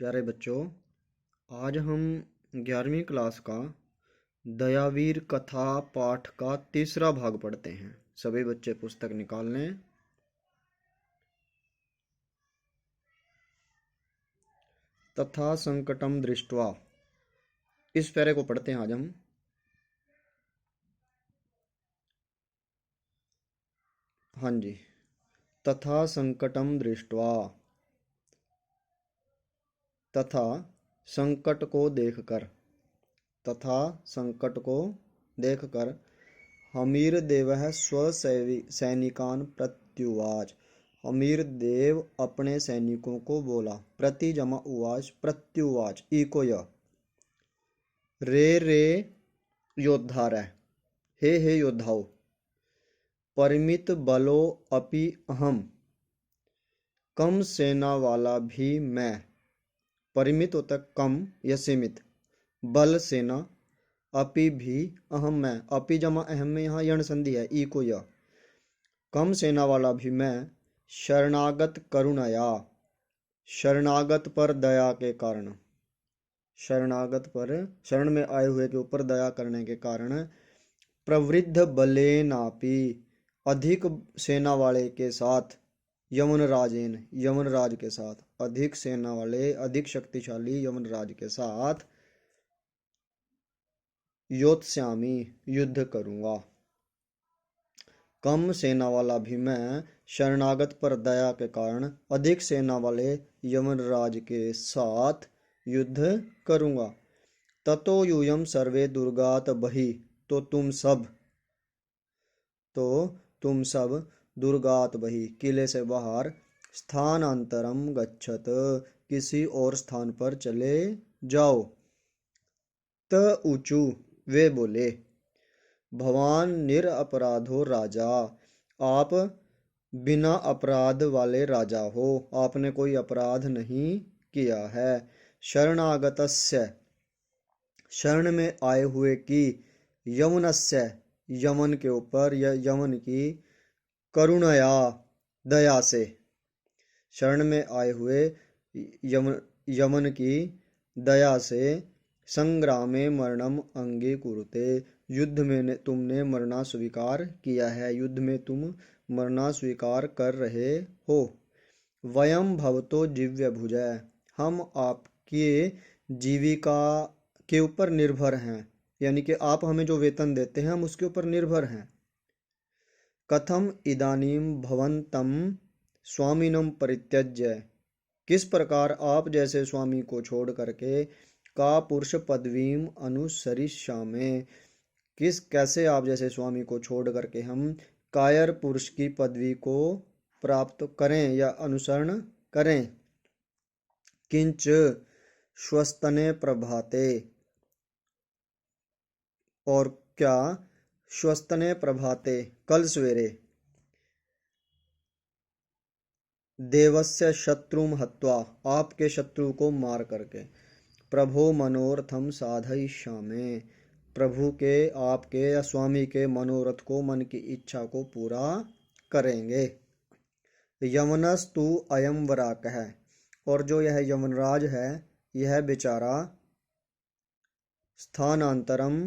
प्यारे बच्चों, आज हम 11वीं क्लास का दयावीर कथा पाठ का तीसरा भाग पढ़ते हैं। सभी बच्चे पुस्तक निकाल लें। तथा संकटम दृष्ट्वा, इस पैरे को पढ़ते हैं आज हम। हाँ जी। तथा संकटम दृष्ट्वा, तथा संकट को देखकर, तथा संकट को देखकर हमीर देवः स्वसैनिकान प्रत्युवाच। हमीर देव अपने सैनिकों को बोला। प्रति जमा उवाच प्रत्युवाच इको य रे योद्धार, हे योद्धाओ, परिमित बलो अपि अहम, कम सेना वाला भी मैं। परिमित होता कम या सीमित, बल सेना, अपि भी अहम मैं। अपि जमा अहम में यहाँ यण संधि है, ई को य। कम सेना वाला भी मैं, शरणागत करुणया, शरणागत पर दया के कारण, शरणागत पर शरण में आए हुए के ऊपर दया करने के कारण, प्रवृद्ध बलेनापि, अधिक सेना वाले के साथ, यमन राजेन, यमन राज के साथ, अधिक सेना वाले अधिक शक्तिशाली यमन राज के साथ, योत्स्यामि, युद्ध करूंगा। कम सेना वाला भी मैं, शरणागत पर दया के कारण अधिक सेना वाले यमन राज के साथ युद्ध करूंगा। ततो यूयम सर्वे दुर्गात बहि, तो तुम सब दुर्गात बहि, किले से बाहर, स्थानांतरम गच्छत, किसी और स्थान पर चले जाओ। त ऊचू, वे बोले, भवान निरपराधो राजा, आप बिना अपराध वाले राजा हो, आपने कोई अपराध नहीं किया है। शरणागतस्य, शरण में आए हुए की, यमनस्य, यमन के ऊपर या यमन की, करुणया, दया से, शरण में आए हुए यमन की दया से, संग्रामे मरणम अंगीकुरुते, युद्ध में तुमने मरना स्वीकार किया है, युद्ध में तुम मरना स्वीकार कर रहे हो। वयम भवतो जीव्य भुजय, हम आपके जीविका के ऊपर निर्भर हैं, यानी कि आप हमें जो वेतन देते हैं हम उसके ऊपर निर्भर हैं। कथम इदानीम भवंतम स्वामिनम परित्यज्य, किस प्रकार आप जैसे स्वामी को छोड़ करके, का पुरुष पदवीम अनुसरिष्यामे, कैसे आप जैसे स्वामी को छोड़ करके हम कायर पुरुष की पदवी को प्राप्त करें या अनुसरण करें। किंच श्वस्तने प्रभाते, और क्या, श्वस्तने प्रभाते, कल सवेरे, देवस्य शत्रुम हत्वा, आपके शत्रु को मार करके, प्रभो मनोरथम साधयिष्यामि, प्रभु के, आपके या स्वामी के मनोरथ को, मन की इच्छा को पूरा करेंगे। यमनस्तु अयम वराकः, और जो यह यमनराज है, यह बेचारा, स्थानांतरम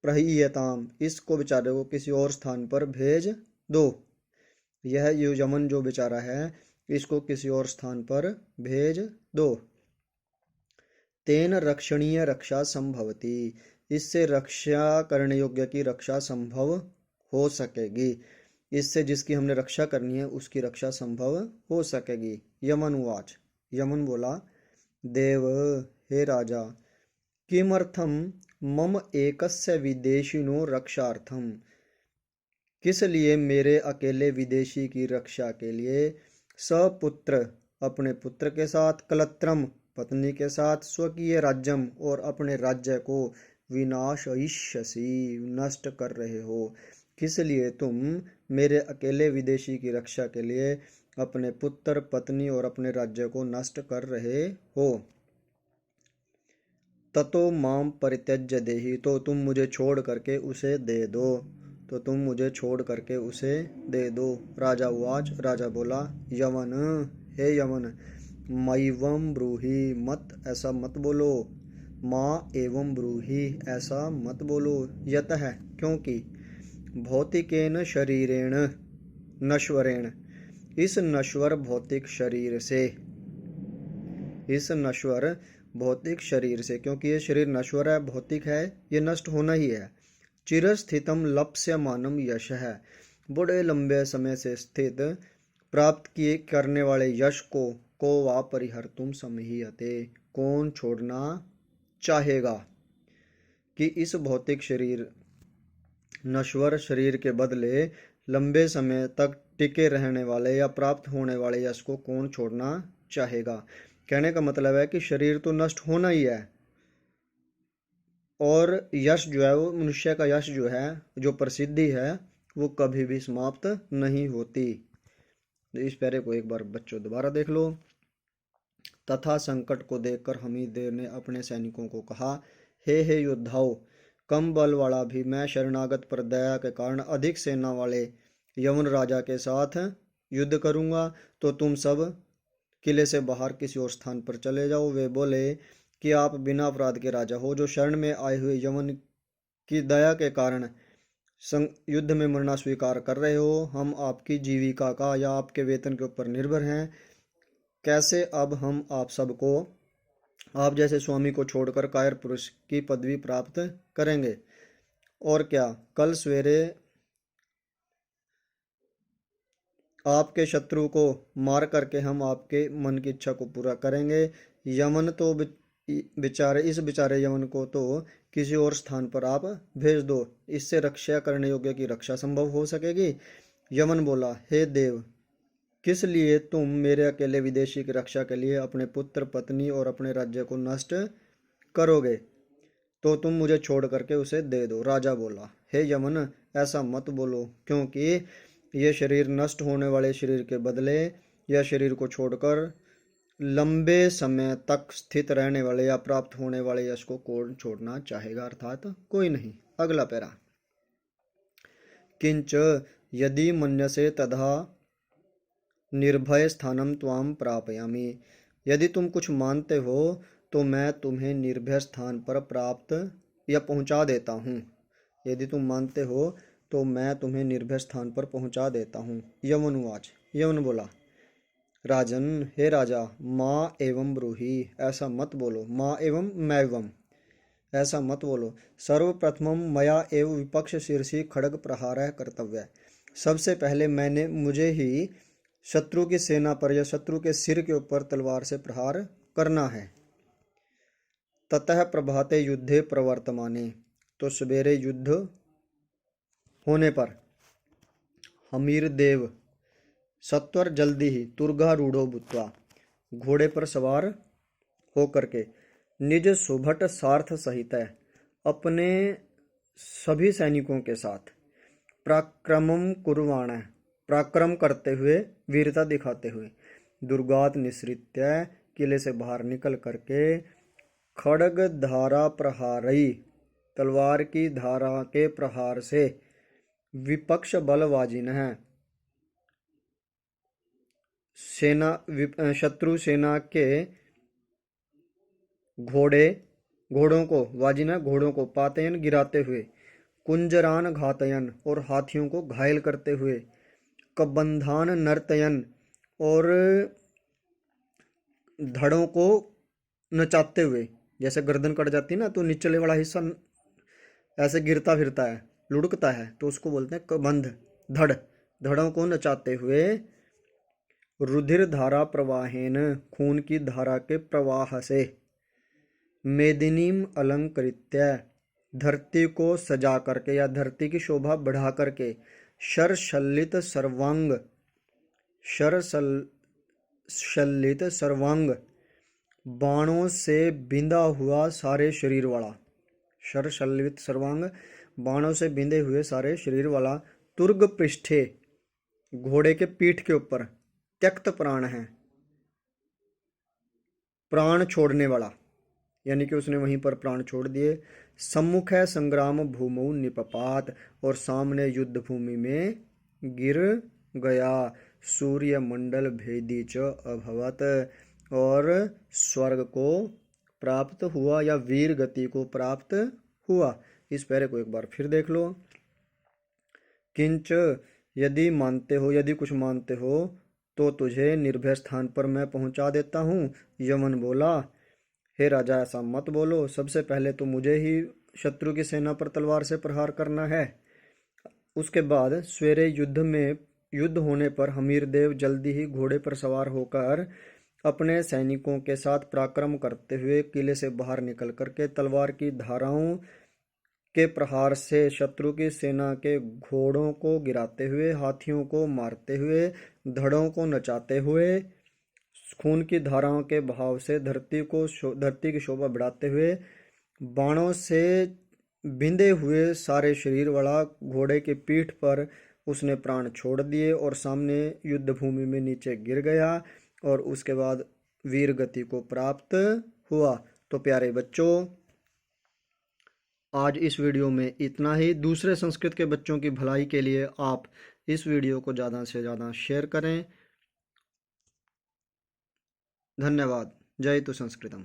प्रहीयताम, इसको बेचारे को किसी और स्थान पर भेज दो। यह यमन जो बेचारा है, इसको किसी और स्थान पर भेज दो। तेन रक्षणीय रक्षा संभवती, इससे रक्षा करने योग्य की रक्षा संभव हो सकेगी, इससे जिसकी हमने रक्षा करनी है उसकी रक्षा संभव हो सकेगी। यमन उवाच, यमन बोला, देव, हे राजा, किमर्थम मम एकस्य विदेशिनो रक्षार्थम, किस लिए मेरे अकेले विदेशी की रक्षा के लिए, सपुत्र, अपने पुत्र के साथ, कलत्रम, पत्नी के साथ, स्वकीय राज्यम, और अपने राज्य को, विनाशयिष्यसि, नष्ट कर रहे हो। किस लिए तुम मेरे अकेले विदेशी की रक्षा के लिए अपने पुत्र, पत्नी और अपने राज्य को नष्ट कर रहे हो। ततो माम परित्यज्य देहि, तो तुम मुझे छोड़ करके उसे दे दो, तो तुम मुझे छोड़ करके उसे दे दो। राजा उवाच, राजा बोला, यमन, हे यमन, मैवं ब्रूहि, मत ऐसा मत बोलो। माँ एवं ब्रूहि, ऐसा मत बोलो। यतः, क्योंकि भौतिकेन शरीरेण नश्वरेण, इस नश्वर भौतिक शरीर से, इस नश्वर भौतिक शरीर से, क्योंकि ये शरीर नश्वर है, भौतिक है, ये नष्ट होना ही है। चिरस्थितम लप्स्यमानम यश है, बड़े लंबे समय से स्थित प्राप्त किए करने वाले यश को वा परिहर्तुम समहीयते, कौन छोड़ना चाहेगा। कि इस भौतिक शरीर नश्वर शरीर के बदले लंबे समय तक टिके रहने वाले या प्राप्त होने वाले यश को कौन छोड़ना चाहेगा। कहने का मतलब है कि शरीर तो नष्ट होना ही है, और यश जो है वो मनुष्य का यश जो है, जो प्रसिद्धि है, वो कभी भी समाप्त नहीं होती। इस पैरे को एक बार बच्चों दोबारा देख लो। तथा संकट को देखकर हमीदेव ने अपने सैनिकों को कहा, हे योद्धाओं, कम बल वाला भी मैं शरणागत पर दया के कारण अधिक सेना वाले यवन राजा के साथ युद्ध करूंगा, तो तुम सब किले से बाहर किसी और स्थान पर चले जाओ। वे बोले कि आप बिना अपराध के राजा हो, जो शरण में आए हुए यवन की दया के कारण युद्ध में मरना स्वीकार कर रहे हो। हम आपकी जीविका का या आपके वेतन के ऊपर निर्भर हैं। कैसे अब हम आप सबको, आप जैसे स्वामी को छोड़कर कायर पुरुष की पदवी प्राप्त करेंगे। और क्या, कल सवेरे आपके शत्रु को मार करके हम आपके मन की इच्छा को पूरा करेंगे। यमन तो बेचारे, इस बेचारे यमन को तो किसी और स्थान पर आप भेज दो, इससे रक्षा करने योग्य की रक्षा संभव हो सकेगी। यमन बोला, हे देव, किस लिए तुम मेरे अकेले विदेशी की रक्षा के लिए अपने पुत्र पत्नी और अपने राज्य को नष्ट करोगे, तो तुम मुझे छोड़ करके उसे दे दो। राजा बोला, हे यमन, ऐसा मत बोलो, क्योंकि ये शरीर नष्ट होने वाले शरीर के बदले या शरीर को छोड़कर लंबे समय तक स्थित रहने वाले या प्राप्त होने वाले यश को कौन छोड़ना चाहेगा, अर्थात कोई नहीं। अगला पैरा, किंच यदि मन्यसे तथा निर्भय स्थानम त्वाम प्रापयामि, यदि तुम कुछ मानते हो तो मैं तुम्हें निर्भय स्थान पर प्राप्त या पहुंचा देता हूँ। यदि तुम मानते हो तो मैं तुम्हें निर्भय स्थान पर पहुंचा देता हूँ। यमनुवाच, यमन बोला, राजन, हे राजा, माँ एवं ब्रूहि, ऐसा मत बोलो। माँ एवं मैवम, ऐसा मत बोलो। सर्वप्रथमम मया एवं विपक्ष शीर्षि खड्ग प्रहार कर्तव्य, सबसे पहले मुझे ही शत्रु की सेना पर या शत्रु के सिर के ऊपर तलवार से प्रहार करना है। ततः प्रभाते युद्धे प्रवर्तमाने, तो सवेरे युद्ध होने पर हमीर देव सत्वर जल्दी ही तुर्गारूढ़ो भूत्वा, घोड़े पर सवार होकर के निज सुभट सार्थ सहित अपने सभी सैनिकों के साथ पराक्रमम कुर्वाण, पराक्रम करते हुए, वीरता दिखाते हुए, दुर्गात निसृत्य, किले से बाहर निकल करके, खड्ग धारा प्रहारई, तलवार की धारा के प्रहार से, विपक्ष बलवाजिन है, शत्रु सेना के घोड़ों को, वाजिना घोड़ों को, पातयन गिराते हुए, कुंजरान घातयन और हाथियों को घायल करते हुए, कबंधान नर्तयन और धड़ों को नचाते हुए, जैसे गर्दन कट जाती है ना तो निचले वाला हिस्सा ऐसे गिरता फिरता है, लुढ़कता है, तो उसको बोलते हैं कबंध। धड़ों को नचाते हुए, रुधिर धारा प्रवाहेन, खून की धारा के प्रवाह से, मेदिनीम अलंकृत्य, धरती को सजा करके या धरती की शोभा बढ़ा करके, शरशल्लित सर्वांग, बाणों से बिंधा हुआ सारे शरीर वाला, शरशल्लित सर्वांग, बाणों से बिंधे हुए सारे शरीर वाला, तुर्ग पृष्ठे, घोड़े के पीठ के ऊपर, त्यक्त प्राण है, प्राण छोड़ने वाला, यानी कि उसने वहीं पर प्राण छोड़ दिए। सम्मुख है संग्राम भूमौ निपपात, और सामने युद्ध भूमि में गिर गया। सूर्य मंडल भेदी च अभवत, और स्वर्ग को प्राप्त हुआ या वीर गति को प्राप्त हुआ। इस पैरे को एक बार फिर देख लो। किंच यदि कुछ मानते हो तो तुझे निर्भय स्थान पर मैं पहुंचा देता हूँ। यमन बोला, हे राजा ऐसा मत बोलो, सबसे पहले तो मुझे ही शत्रु की सेना पर तलवार से प्रहार करना है। उसके बाद सवेरे युद्ध होने पर हमीर देव जल्दी ही घोड़े पर सवार होकर अपने सैनिकों के साथ पराक्रम करते हुए किले से बाहर निकल करके तलवार की धाराओं के प्रहार से शत्रु की सेना के घोड़ों को गिराते हुए, हाथियों को मारते हुए, धड़ों को नचाते हुए, खून की धाराओं के बहाव से धरती की शोभा बढ़ाते हुए, बाणों से बिंधे हुए सारे शरीर वाला घोड़े की पीठ पर उसने प्राण छोड़ दिए और सामने युद्ध भूमि में नीचे गिर गया और उसके बाद वीर गति को प्राप्त हुआ। तो प्यारे बच्चों, आज इस वीडियो में इतना ही। दूसरे संस्कृत के बच्चों की भलाई के लिए आप इस वीडियो को ज़्यादा से ज़्यादा शेयर करें। धन्यवाद। जय तु संस्कृतम।